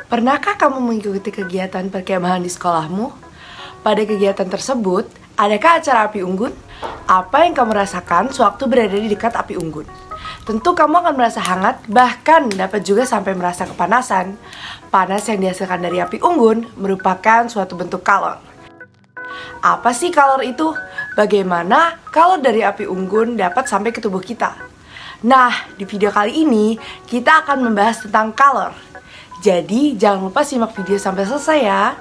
Pernahkah kamu mengikuti kegiatan perkemahan di sekolahmu? Pada kegiatan tersebut, adakah acara api unggun? Apa yang kamu rasakan sewaktu berada di dekat api unggun? Tentu kamu akan merasa hangat, bahkan dapat juga sampai merasa kepanasan. Panas yang dihasilkan dari api unggun merupakan suatu bentuk kalor. Apa sih kalor itu? Bagaimana kalor dari api unggun dapat sampai ke tubuh kita? Nah, di video kali ini kita akan membahas tentang kalor. Jadi, jangan lupa simak video sampai selesai ya.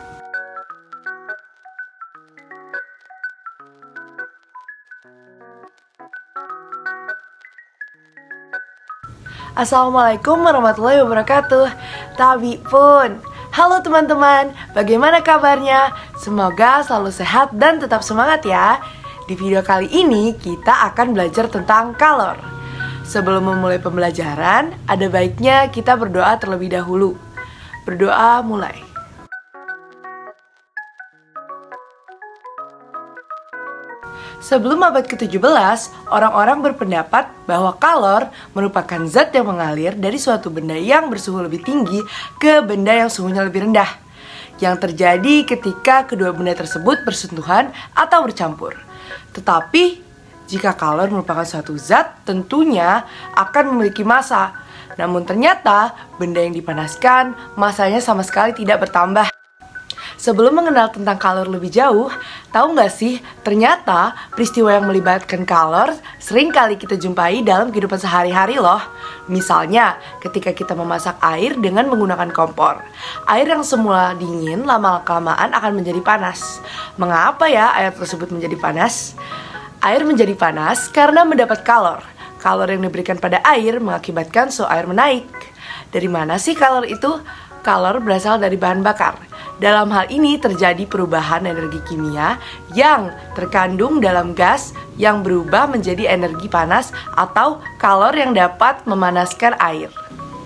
Assalamualaikum warahmatullahi wabarakatuh. Tabi pun. Halo teman-teman, bagaimana kabarnya? Semoga selalu sehat dan tetap semangat ya. Di video kali ini kita akan belajar tentang kalor. Sebelum memulai pembelajaran, ada baiknya kita berdoa terlebih dahulu. Berdoa mulai. Sebelum abad ke-17, orang-orang berpendapat bahwa kalor merupakan zat yang mengalir dari suatu benda yang bersuhu lebih tinggi ke benda yang suhunya lebih rendah, yang terjadi ketika kedua benda tersebut bersentuhan atau bercampur. Tetapi, jika kalor merupakan suatu zat, tentunya akan memiliki massa. Namun ternyata, benda yang dipanaskan, massanya sama sekali tidak bertambah. Sebelum mengenal tentang kalor lebih jauh, tahu nggak sih, ternyata peristiwa yang melibatkan kalor sering kali kita jumpai dalam kehidupan sehari-hari loh. Misalnya, ketika kita memasak air dengan menggunakan kompor. Air yang semula dingin, lama-kelamaan akan menjadi panas. Mengapa ya air tersebut menjadi panas? Air menjadi panas karena mendapat kalor. Kalor yang diberikan pada air mengakibatkan suhu air menaik. Dari mana sih kalor itu? Kalor berasal dari bahan bakar. Dalam hal ini terjadi perubahan energi kimia yang terkandung dalam gas yang berubah menjadi energi panas atau kalor yang dapat memanaskan air.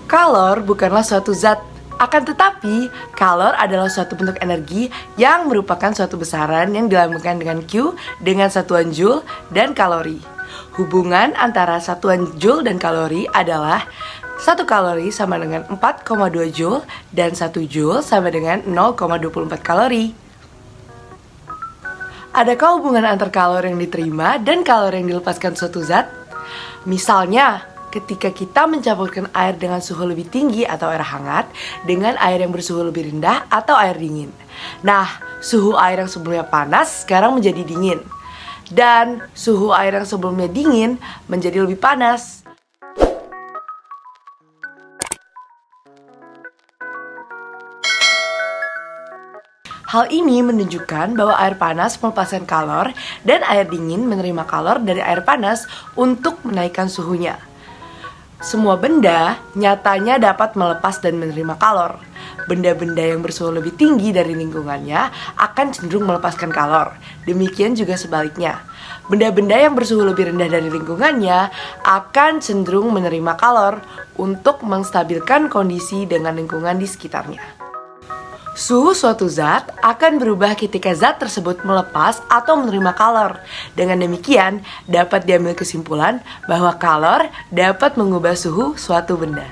Kalor bukanlah suatu zat, akan tetapi kalor adalah suatu bentuk energi yang merupakan suatu besaran yang dilambangkan dengan Q dengan satuan joule dan kalori. Hubungan antara satuan joule dan kalori adalah 1 kalori sama dengan 4,2 joule dan 1 joule sama dengan 0,24 kalori. Adakah hubungan antar kalor yang diterima dan kalor yang dilepaskan suatu zat? Misalnya, ketika kita mencampurkan air dengan suhu lebih tinggi atau air hangat dengan air yang bersuhu lebih rendah atau air dingin. Nah, suhu air yang sebelumnya panas sekarang menjadi dingin. Dan suhu air yang sebelumnya dingin menjadi lebih panas. Hal ini menunjukkan bahwa air panas melepaskan kalor dan air dingin menerima kalor dari air panas untuk menaikkan suhunya. Semua benda nyatanya dapat melepas dan menerima kalor. Benda-benda yang bersuhu lebih tinggi dari lingkungannya akan cenderung melepaskan kalor. Demikian juga sebaliknya. Benda-benda yang bersuhu lebih rendah dari lingkungannya akan cenderung menerima kalor untuk menstabilkan kondisi dengan lingkungan di sekitarnya. Suhu suatu zat akan berubah ketika zat tersebut melepas atau menerima kalor. Dengan demikian, dapat diambil kesimpulan bahwa kalor dapat mengubah suhu suatu benda.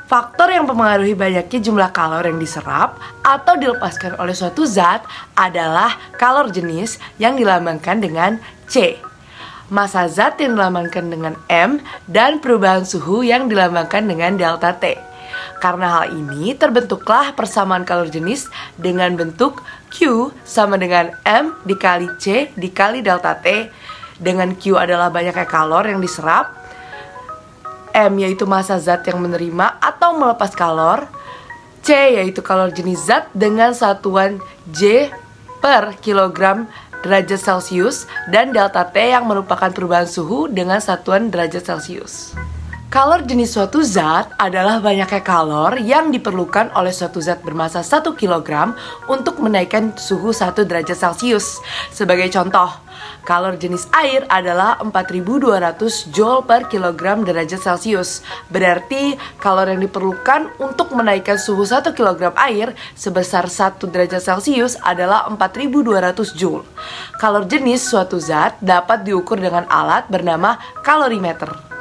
Faktor yang mempengaruhi banyaknya jumlah kalor yang diserap atau dilepaskan oleh suatu zat adalah kalor jenis yang dilambangkan dengan C, massa zat yang dilambangkan dengan M, dan perubahan suhu yang dilambangkan dengan delta T. Karena hal ini terbentuklah persamaan kalor jenis dengan bentuk Q sama dengan M dikali C dikali delta T, dengan Q adalah banyaknya kalor yang diserap, M yaitu massa zat yang menerima atau melepas kalor, C yaitu kalor jenis zat dengan satuan J per kilogram derajat Celcius, dan delta T yang merupakan perubahan suhu dengan satuan derajat Celcius. Kalor jenis suatu zat adalah banyaknya kalor yang diperlukan oleh suatu zat bermassa 1 kg untuk menaikkan suhu 1 derajat Celcius. Sebagai contoh, kalor jenis air adalah 4200 Joule per kilogram derajat Celcius. Berarti kalor yang diperlukan untuk menaikkan suhu 1 kg air sebesar 1 derajat Celcius adalah 4200 Joule. Kalor jenis suatu zat dapat diukur dengan alat bernama kalorimeter.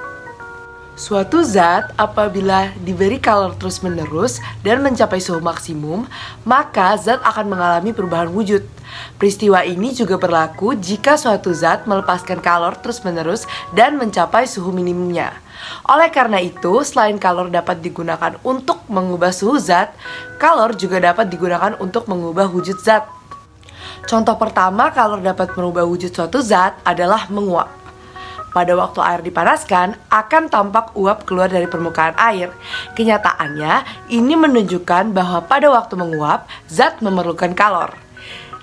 Suatu zat apabila diberi kalor terus-menerus dan mencapai suhu maksimum, maka zat akan mengalami perubahan wujud. Peristiwa ini juga berlaku jika suatu zat melepaskan kalor terus-menerus dan mencapai suhu minimumnya. Oleh karena itu, selain kalor dapat digunakan untuk mengubah suhu zat, kalor juga dapat digunakan untuk mengubah wujud zat. Contoh pertama kalor dapat merubah wujud suatu zat adalah menguap. Pada waktu air dipanaskan, akan tampak uap keluar dari permukaan air. Kenyataannya, ini menunjukkan bahwa pada waktu menguap, zat memerlukan kalor.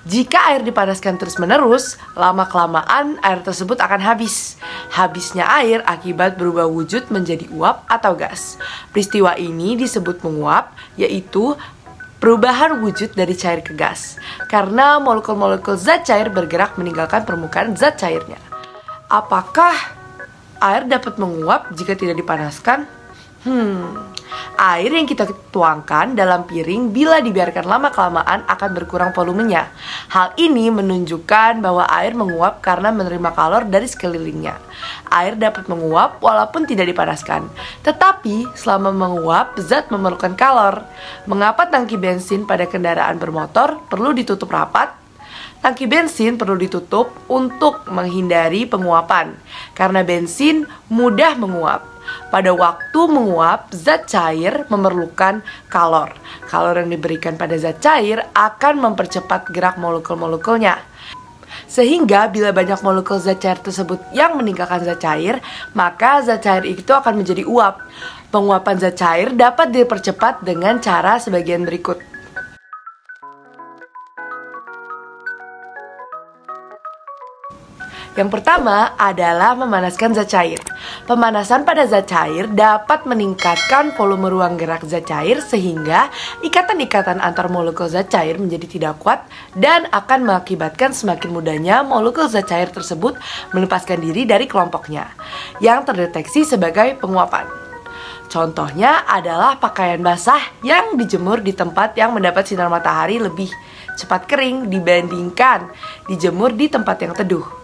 Jika air dipanaskan terus-menerus, lama-kelamaan air tersebut akan habis. Habisnya air akibat berubah wujud menjadi uap atau gas. Peristiwa ini disebut menguap, yaitu perubahan wujud dari cair ke gas. Karena molekul-molekul zat cair bergerak meninggalkan permukaan zat cairnya. Apakah air dapat menguap jika tidak dipanaskan? Air yang kita tuangkan dalam piring bila dibiarkan lama-kelamaan akan berkurang volumenya. Hal ini menunjukkan bahwa air menguap karena menerima kalor dari sekelilingnya. Air dapat menguap walaupun tidak dipanaskan. Tetapi selama menguap, zat memerlukan kalor. Mengapa tangki bensin pada kendaraan bermotor perlu ditutup rapat? Tangki bensin perlu ditutup untuk menghindari penguapan, karena bensin mudah menguap. Pada waktu menguap, zat cair memerlukan kalor. Kalor yang diberikan pada zat cair akan mempercepat gerak molekul-molekulnya. Sehingga bila banyak molekul zat cair tersebut yang meninggalkan zat cair, maka zat cair itu akan menjadi uap. Penguapan zat cair dapat dipercepat dengan cara sebagian berikut. Yang pertama adalah memanaskan zat cair. Pemanasan pada zat cair dapat meningkatkan volume ruang gerak zat cair sehingga ikatan-ikatan antar molekul zat cair menjadi tidak kuat dan akan mengakibatkan semakin mudahnya molekul zat cair tersebut melepaskan diri dari kelompoknya yang terdeteksi sebagai penguapan. Contohnya adalah pakaian basah yang dijemur di tempat yang mendapat sinar matahari lebih cepat kering dibandingkan dijemur di tempat yang teduh.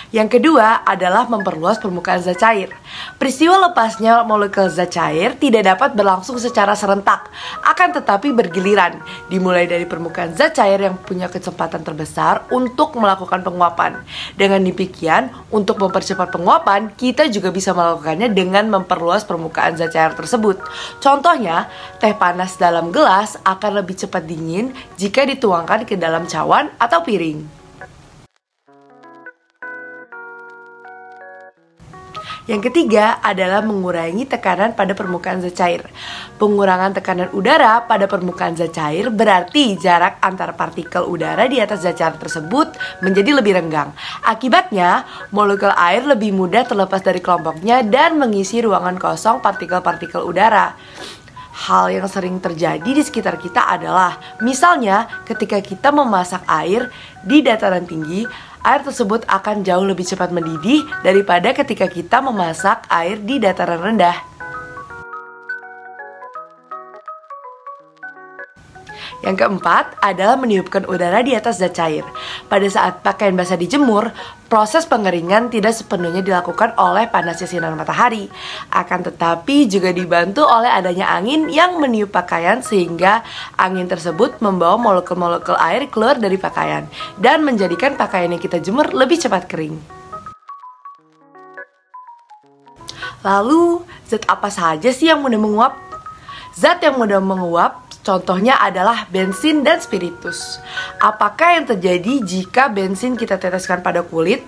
Yang kedua adalah memperluas permukaan zat cair. Peristiwa lepasnya molekul zat cair tidak dapat berlangsung secara serentak, akan tetapi bergiliran, dimulai dari permukaan zat cair yang punya kecepatan terbesar untuk melakukan penguapan. Dengan demikian, untuk mempercepat penguapan, kita juga bisa melakukannya dengan memperluas permukaan zat cair tersebut. Contohnya, teh panas dalam gelas akan lebih cepat dingin jika dituangkan ke dalam cawan atau piring. Yang ketiga adalah mengurangi tekanan pada permukaan zat cair. Pengurangan tekanan udara pada permukaan zat cair berarti jarak antar partikel udara di atas zat cair tersebut menjadi lebih renggang. Akibatnya, molekul air lebih mudah terlepas dari kelompoknya dan mengisi ruangan kosong partikel-partikel udara. Hal yang sering terjadi di sekitar kita adalah, misalnya ketika kita memasak air di dataran tinggi, air tersebut akan jauh lebih cepat mendidih daripada ketika kita memasak air di dataran rendah. Yang keempat adalah meniupkan udara di atas zat cair. Pada saat pakaian basah dijemur, proses pengeringan tidak sepenuhnya dilakukan oleh panasnya sinar matahari. Akan tetapi juga dibantu oleh adanya angin yang meniup pakaian sehingga angin tersebut membawa molekul-molekul air keluar dari pakaian dan menjadikan pakaian yang kita jemur lebih cepat kering. Lalu, zat apa saja sih yang mudah menguap? Zat yang mudah menguap contohnya adalah bensin dan spiritus. Apakah yang terjadi jika bensin kita teteskan pada kulit?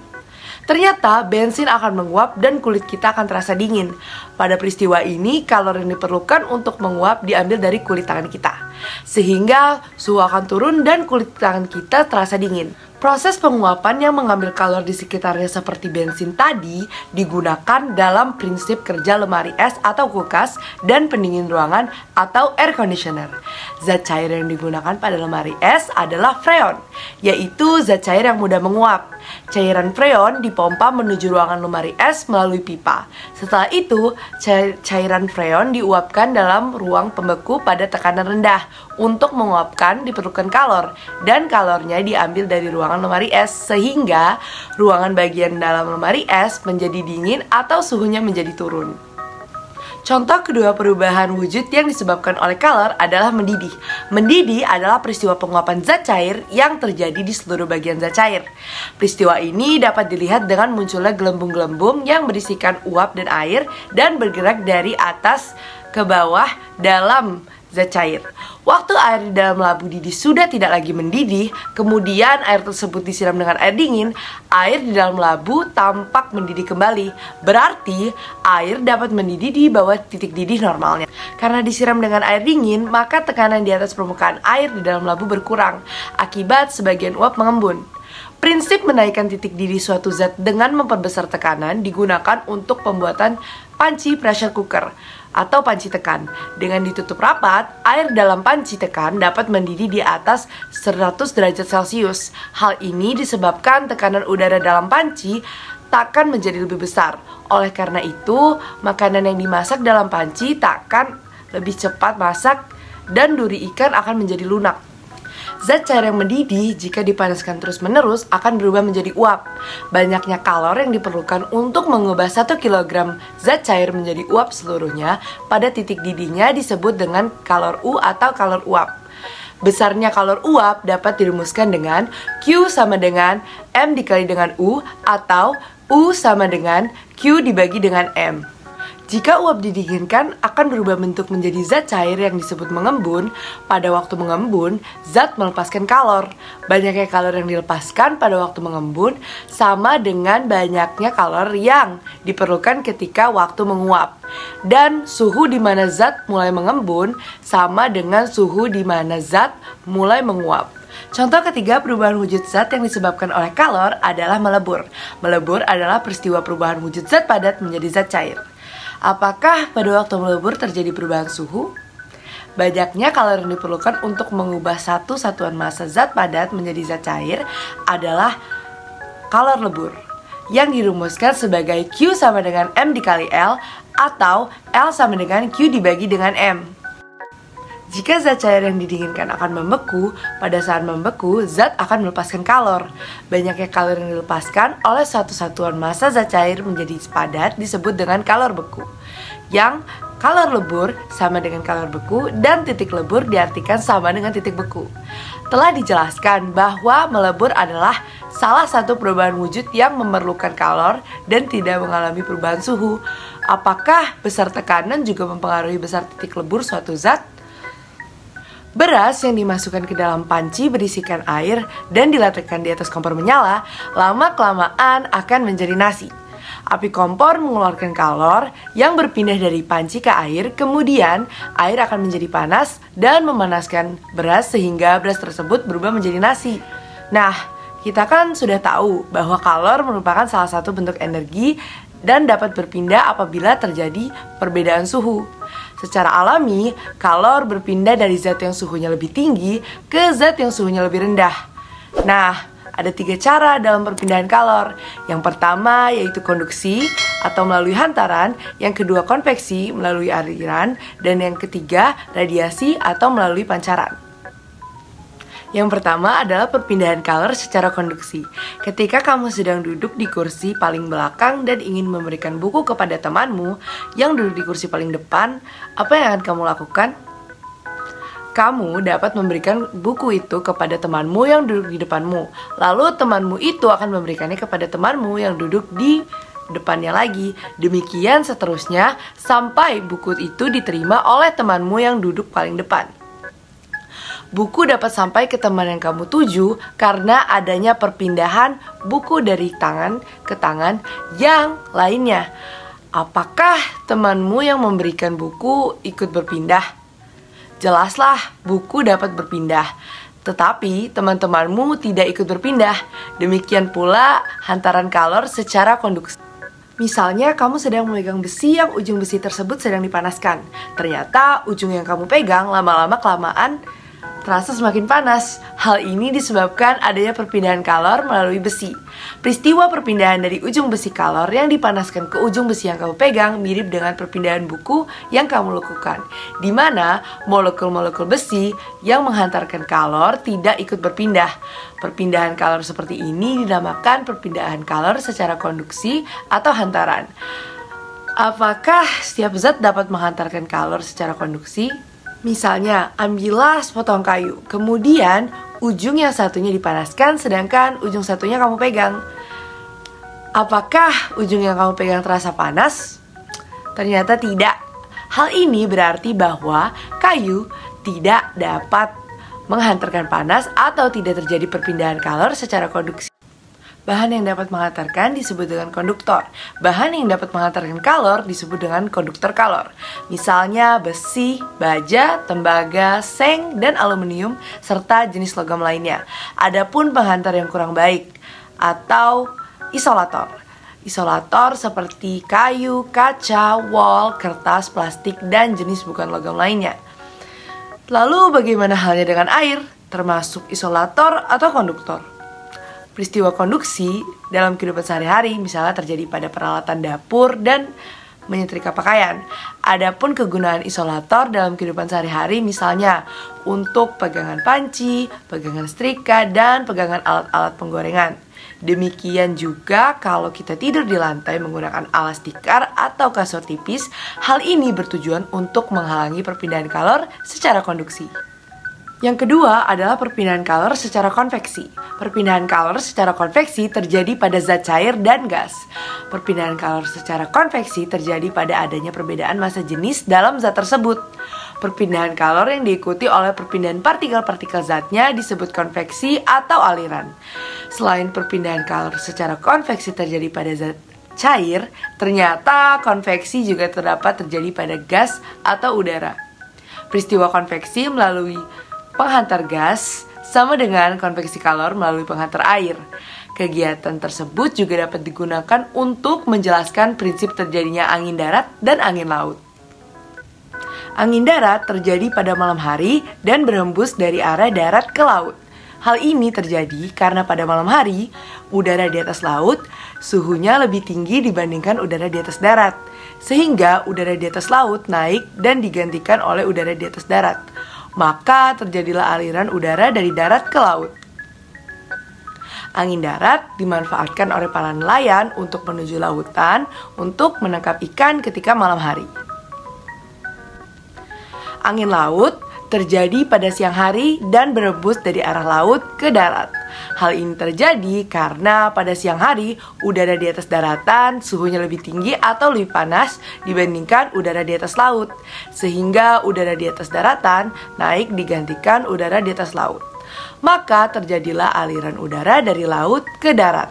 Ternyata bensin akan menguap dan kulit kita akan terasa dingin. Pada peristiwa ini, kalor yang diperlukan untuk menguap diambil dari kulit tangan kita, sehingga suhu akan turun dan kulit tangan kita terasa dingin. Proses penguapan yang mengambil kalor di sekitarnya seperti bensin tadi digunakan dalam prinsip kerja lemari es atau kulkas dan pendingin ruangan atau air conditioner. Zat cair yang digunakan pada lemari es adalah freon, yaitu zat cair yang mudah menguap. Cairan freon dipompa menuju ruangan lemari es melalui pipa. Setelah itu, cairan freon diuapkan dalam ruang pembeku pada tekanan rendah. Untuk menguapkan diperlukan kalor, dan kalornya diambil dari ruangan lemari es, sehingga ruangan bagian dalam lemari es menjadi dingin atau suhunya menjadi turun. Contoh kedua perubahan wujud yang disebabkan oleh kalor adalah mendidih. Mendidih adalah peristiwa penguapan zat cair yang terjadi di seluruh bagian zat cair. Peristiwa ini dapat dilihat dengan munculnya gelembung-gelembung yang berisikan uap dan air dan bergerak dari atas ke bawah dalam zat cair. Waktu air di dalam labu didih sudah tidak lagi mendidih, kemudian air tersebut disiram dengan air dingin, air di dalam labu tampak mendidih kembali. Berarti air dapat mendidih di bawah titik didih normalnya. Karena disiram dengan air dingin, maka tekanan di atas permukaan air di dalam labu berkurang, akibat sebagian uap mengembun. Prinsip menaikkan titik didih suatu zat dengan memperbesar tekanan digunakan untuk pembuatan panci pressure cooker atau panci tekan. Dengan ditutup rapat, air dalam panci tekan dapat mendidih di atas 100 derajat Celcius. Hal ini disebabkan tekanan udara dalam panci takkan menjadi lebih besar. Oleh karena itu, makanan yang dimasak dalam panci takkan lebih cepat masak dan duri ikan akan menjadi lunak. Zat cair yang mendidih jika dipanaskan terus-menerus akan berubah menjadi uap. Banyaknya kalor yang diperlukan untuk mengubah 1 kg zat cair menjadi uap seluruhnya pada titik didihnya disebut dengan kalor U atau kalor uap. Besarnya kalor uap dapat dirumuskan dengan Q sama dengan M dikali dengan U atau U sama dengan Q dibagi dengan M. Jika uap didinginkan akan berubah bentuk menjadi zat cair yang disebut mengembun. Pada waktu mengembun, zat melepaskan kalor. Banyaknya kalor yang dilepaskan pada waktu mengembun sama dengan banyaknya kalor yang diperlukan ketika waktu menguap. Dan suhu di mana zat mulai mengembun sama dengan suhu di mana zat mulai menguap. Contoh ketiga perubahan wujud zat yang disebabkan oleh kalor adalah melebur. Melebur adalah peristiwa perubahan wujud zat padat menjadi zat cair. Apakah pada waktu melebur terjadi perubahan suhu? Banyaknya kalor yang diperlukan untuk mengubah satu satuan massa zat padat menjadi zat cair adalah kalor lebur, yang dirumuskan sebagai Q sama dengan M dikali L atau L sama dengan Q dibagi dengan M. Jika zat cair yang didinginkan akan membeku, pada saat membeku, zat akan melepaskan kalor. Banyaknya kalor yang dilepaskan oleh satu satuan massa zat cair menjadi padat disebut dengan kalor beku. Yang kalor lebur sama dengan kalor beku dan titik lebur diartikan sama dengan titik beku. Telah dijelaskan bahwa melebur adalah salah satu perubahan wujud yang memerlukan kalor dan tidak mengalami perubahan suhu. Apakah besar tekanan juga mempengaruhi besar titik lebur suatu zat? Beras yang dimasukkan ke dalam panci berisikan air dan diletakkan di atas kompor menyala, lama-kelamaan akan menjadi nasi. Api kompor mengeluarkan kalor yang berpindah dari panci ke air, kemudian air akan menjadi panas dan memanaskan beras sehingga beras tersebut berubah menjadi nasi. Nah, kita kan sudah tahu bahwa kalor merupakan salah satu bentuk energi dan dapat berpindah apabila terjadi perbedaan suhu. Secara alami, kalor berpindah dari zat yang suhunya lebih tinggi ke zat yang suhunya lebih rendah. Nah, ada 3 cara dalam perpindahan kalor. Yang pertama yaitu konduksi atau melalui hantaran, yang kedua konveksi melalui aliran, dan yang ketiga radiasi atau melalui pancaran. Yang pertama adalah perpindahan kalor secara konduksi. Ketika kamu sedang duduk di kursi paling belakang dan ingin memberikan buku kepada temanmu yang duduk di kursi paling depan, apa yang akan kamu lakukan? Kamu dapat memberikan buku itu kepada temanmu yang duduk di depanmu. Lalu temanmu itu akan memberikannya kepada temanmu yang duduk di depannya lagi. Demikian seterusnya sampai buku itu diterima oleh temanmu yang duduk paling depan. Buku dapat sampai ke teman yang kamu tuju karena adanya perpindahan buku dari tangan ke tangan yang lainnya. Apakah temanmu yang memberikan buku ikut berpindah? Jelaslah, buku dapat berpindah. Tetapi teman-temanmu tidak ikut berpindah. Demikian pula hantaran kalor secara konduksi. Misalnya kamu sedang memegang besi yang ujung besi tersebut sedang dipanaskan. Ternyata ujung yang kamu pegang lama-lama kelamaan terasa semakin panas. Hal ini disebabkan adanya perpindahan kalor melalui besi. Peristiwa perpindahan dari ujung besi kalor yang dipanaskan ke ujung besi yang kamu pegang mirip dengan perpindahan buku yang kamu lakukan, di mana molekul-molekul besi yang menghantarkan kalor tidak ikut berpindah. Perpindahan kalor seperti ini dinamakan perpindahan kalor secara konduksi atau hantaran. Apakah setiap zat dapat menghantarkan kalor secara konduksi? Misalnya, ambillah sepotong kayu, kemudian ujung yang satunya dipanaskan, sedangkan ujung satunya kamu pegang. Apakah ujung yang kamu pegang terasa panas? Ternyata tidak. Hal ini berarti bahwa kayu tidak dapat menghantarkan panas atau tidak terjadi perpindahan kalor secara konduksi. Bahan yang dapat menghantarkan disebut dengan konduktor. Bahan yang dapat menghantarkan kalor disebut dengan konduktor kalor. Misalnya besi, baja, tembaga, seng, dan aluminium, serta jenis logam lainnya. Adapun penghantar yang kurang baik atau isolator. Isolator seperti kayu, kaca, wol, kertas, plastik, dan jenis bukan logam lainnya. Lalu bagaimana halnya dengan air, termasuk isolator atau konduktor? Peristiwa konduksi dalam kehidupan sehari-hari misalnya terjadi pada peralatan dapur dan menyetrika pakaian. Adapun kegunaan isolator dalam kehidupan sehari-hari misalnya untuk pegangan panci, pegangan setrika, dan pegangan alat-alat penggorengan. Demikian juga kalau kita tidur di lantai menggunakan alas tikar atau kasur tipis, hal ini bertujuan untuk menghalangi perpindahan kalor secara konduksi. Yang kedua adalah perpindahan kalor secara konveksi. Perpindahan kalor secara konveksi terjadi pada zat cair dan gas. Perpindahan kalor secara konveksi terjadi pada adanya perbedaan massa jenis dalam zat tersebut. Perpindahan kalor yang diikuti oleh perpindahan partikel-partikel zatnya disebut konveksi atau aliran. Selain perpindahan kalor secara konveksi terjadi pada zat cair, ternyata konveksi juga terdapat terjadi pada gas atau udara. Peristiwa konveksi melalui penghantar gas sama dengan konveksi kalor melalui penghantar air. Kegiatan tersebut juga dapat digunakan untuk menjelaskan prinsip terjadinya angin darat dan angin laut. Angin darat terjadi pada malam hari dan berhembus dari arah darat ke laut. Hal ini terjadi karena pada malam hari, udara di atas laut suhunya lebih tinggi dibandingkan udara di atas darat, sehingga udara di atas laut naik dan digantikan oleh udara di atas darat. Maka terjadilah aliran udara dari darat ke laut. Angin darat dimanfaatkan oleh para nelayan untuk menuju lautan untuk menangkap ikan ketika malam hari. Angin laut terjadi pada siang hari dan berembus dari arah laut ke darat. Hal ini terjadi karena pada siang hari udara di atas daratan suhunya lebih tinggi atau lebih panas dibandingkan udara di atas laut, sehingga udara di atas daratan naik digantikan udara di atas laut. Maka terjadilah aliran udara dari laut ke darat.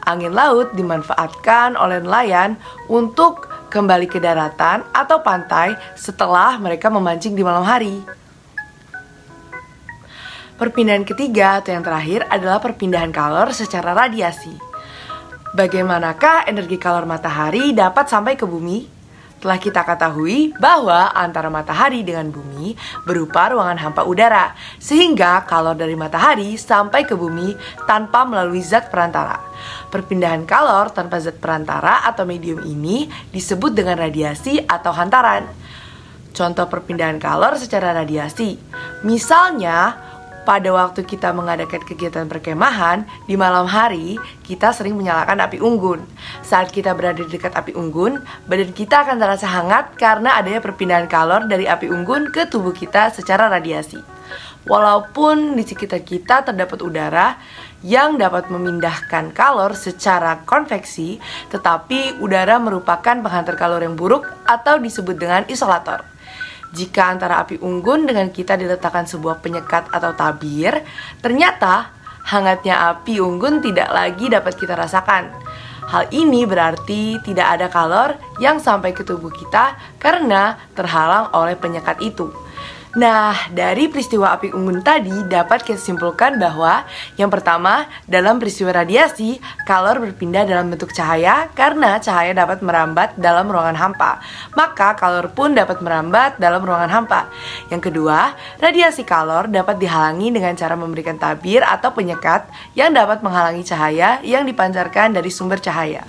Angin laut dimanfaatkan oleh nelayan untuk kembali ke daratan atau pantai setelah mereka memancing di malam hari. Perpindahan ketiga atau yang terakhir adalah perpindahan kalor secara radiasi. Bagaimanakah energi kalor matahari dapat sampai ke bumi? Telah kita ketahui bahwa antara matahari dengan bumi berupa ruangan hampa udara, sehingga kalor dari matahari sampai ke bumi tanpa melalui zat perantara. Perpindahan kalor tanpa zat perantara atau medium ini disebut dengan radiasi atau hantaran. Contoh perpindahan kalor secara radiasi, misalnya pada waktu kita mengadakan kegiatan perkemahan, di malam hari kita sering menyalakan api unggun. Saat kita berada di dekat api unggun, badan kita akan terasa hangat karena adanya perpindahan kalor dari api unggun ke tubuh kita secara radiasi. Walaupun di sekitar kita terdapat udara yang dapat memindahkan kalor secara konveksi, tetapi udara merupakan penghantar kalor yang buruk atau disebut dengan isolator. Jika antara api unggun dengan kita diletakkan sebuah penyekat atau tabir, ternyata hangatnya api unggun tidak lagi dapat kita rasakan. Hal ini berarti tidak ada kalor yang sampai ke tubuh kita karena terhalang oleh penyekat itu. Nah, dari peristiwa api unggun tadi dapat kita simpulkan bahwa yang pertama, dalam peristiwa radiasi, kalor berpindah dalam bentuk cahaya karena cahaya dapat merambat dalam ruangan hampa. Maka kalor pun dapat merambat dalam ruangan hampa. Yang kedua, radiasi kalor dapat dihalangi dengan cara memberikan tabir atau penyekat yang dapat menghalangi cahaya yang dipancarkan dari sumber cahaya.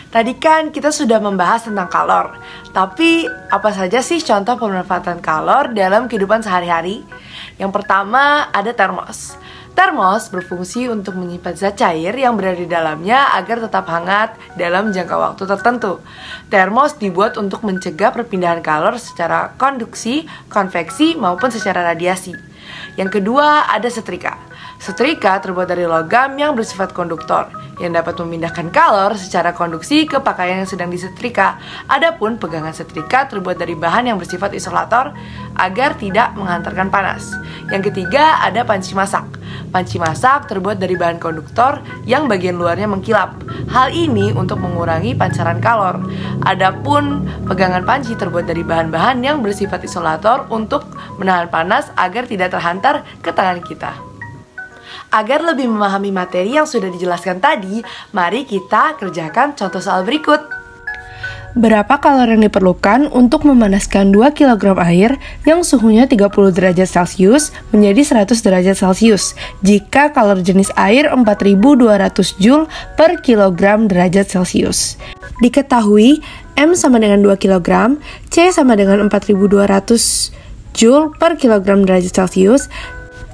Tadi kan kita sudah membahas tentang kalor, tapi apa saja sih contoh pemanfaatan kalor dalam kehidupan sehari-hari? Yang pertama ada termos. Termos berfungsi untuk menyimpan zat cair yang berada di dalamnya agar tetap hangat dalam jangka waktu tertentu. Termos dibuat untuk mencegah perpindahan kalor secara konduksi, konveksi, maupun secara radiasi. Yang kedua ada setrika. Setrika terbuat dari logam yang bersifat konduktor, yang dapat memindahkan kalor secara konduksi ke pakaian yang sedang disetrika. Adapun pegangan setrika terbuat dari bahan yang bersifat isolator agar tidak menghantarkan panas. Yang ketiga ada panci masak. Panci masak terbuat dari bahan konduktor yang bagian luarnya mengkilap. Hal ini untuk mengurangi pancaran kalor. Adapun pegangan panci terbuat dari bahan-bahan yang bersifat isolator untuk menahan panas agar tidak terhantar ke tangan kita. Agar lebih memahami materi yang sudah dijelaskan tadi, mari kita kerjakan contoh soal berikut. Berapa kalori yang diperlukan untuk memanaskan 2 kg air yang suhunya 30 derajat Celcius menjadi 100 derajat Celcius jika kalori jenis air 4200 Joule per kilogram derajat Celcius? Diketahui M sama dengan 2 kg, C sama dengan 4200 Joule per kilogram derajat Celcius,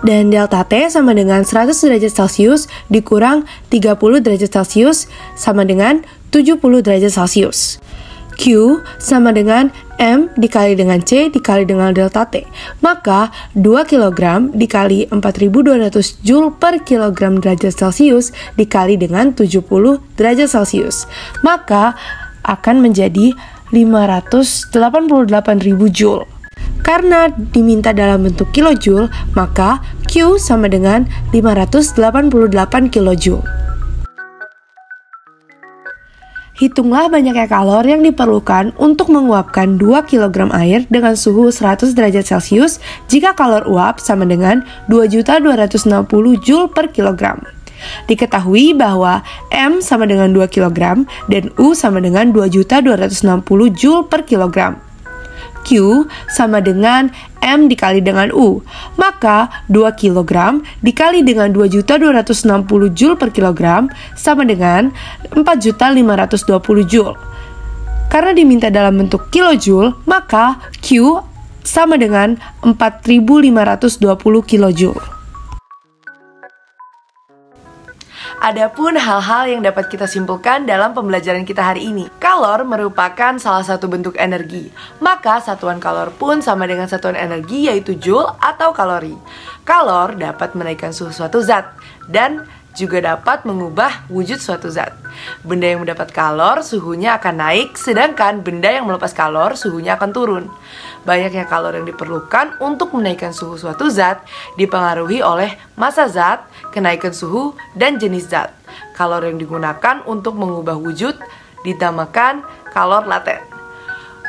dan delta T sama dengan 100 derajat Celcius dikurang 30 derajat Celcius sama dengan 70 derajat Celcius. Q sama dengan M dikali dengan C dikali dengan delta T. Maka 2 kg dikali 4200 Joule per kilogram derajat Celcius dikali dengan 70 derajat Celcius. Maka akan menjadi 588.000 Joule. Karena diminta dalam bentuk kilojoule, maka Q sama dengan 588 kilojoule. Hitunglah banyaknya kalor yang diperlukan untuk menguapkan 2 kg air dengan suhu 100 derajat Celcius jika kalor uap sama dengan 2.260 Joule per kilogram. Diketahui bahwa M sama dengan 2 kg dan U sama dengan 2.260 Joule per kilogram. Q sama dengan M dikali dengan U. Maka 2 kg dikali dengan 2.260 Joule per kilogram sama dengan 4.520 Joule. Karena diminta dalam bentuk kilojoule, maka Q sama dengan 4.520 kilojoule. Adapun hal-hal yang dapat kita simpulkan dalam pembelajaran kita hari ini. Kalor merupakan salah satu bentuk energi. Maka satuan kalor pun sama dengan satuan energi yaitu joule atau kalori. Kalor dapat menaikkan suhu suatu zat dan juga dapat mengubah wujud suatu zat. Benda yang mendapat kalor suhunya akan naik, sedangkan benda yang melepas kalor suhunya akan turun. Banyaknya kalor yang diperlukan untuk menaikkan suhu suatu zat dipengaruhi oleh massa zat, kenaikan suhu, dan jenis zat. Kalor yang digunakan untuk mengubah wujud dinamakan kalor laten.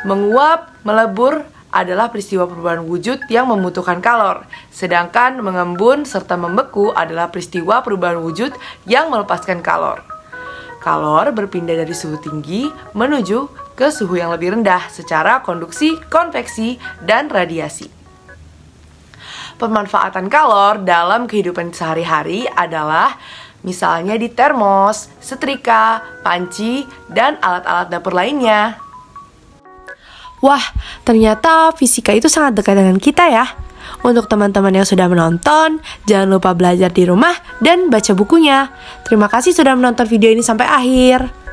Menguap, melebur adalah peristiwa perubahan wujud yang membutuhkan kalor. Sedangkan mengembun serta membeku adalah peristiwa perubahan wujud yang melepaskan kalor. Kalor berpindah dari suhu tinggi menuju ke suhu yang lebih rendah secara konduksi, konveksi, dan radiasi. Pemanfaatan kalor dalam kehidupan sehari-hari adalah misalnya di termos, setrika, panci, dan alat-alat dapur lainnya. Wah, ternyata fisika itu sangat dekat dengan kita ya. Untuk teman-teman yang sudah menonton, jangan lupa belajar di rumah dan baca bukunya. Terima kasih sudah menonton video ini sampai akhir.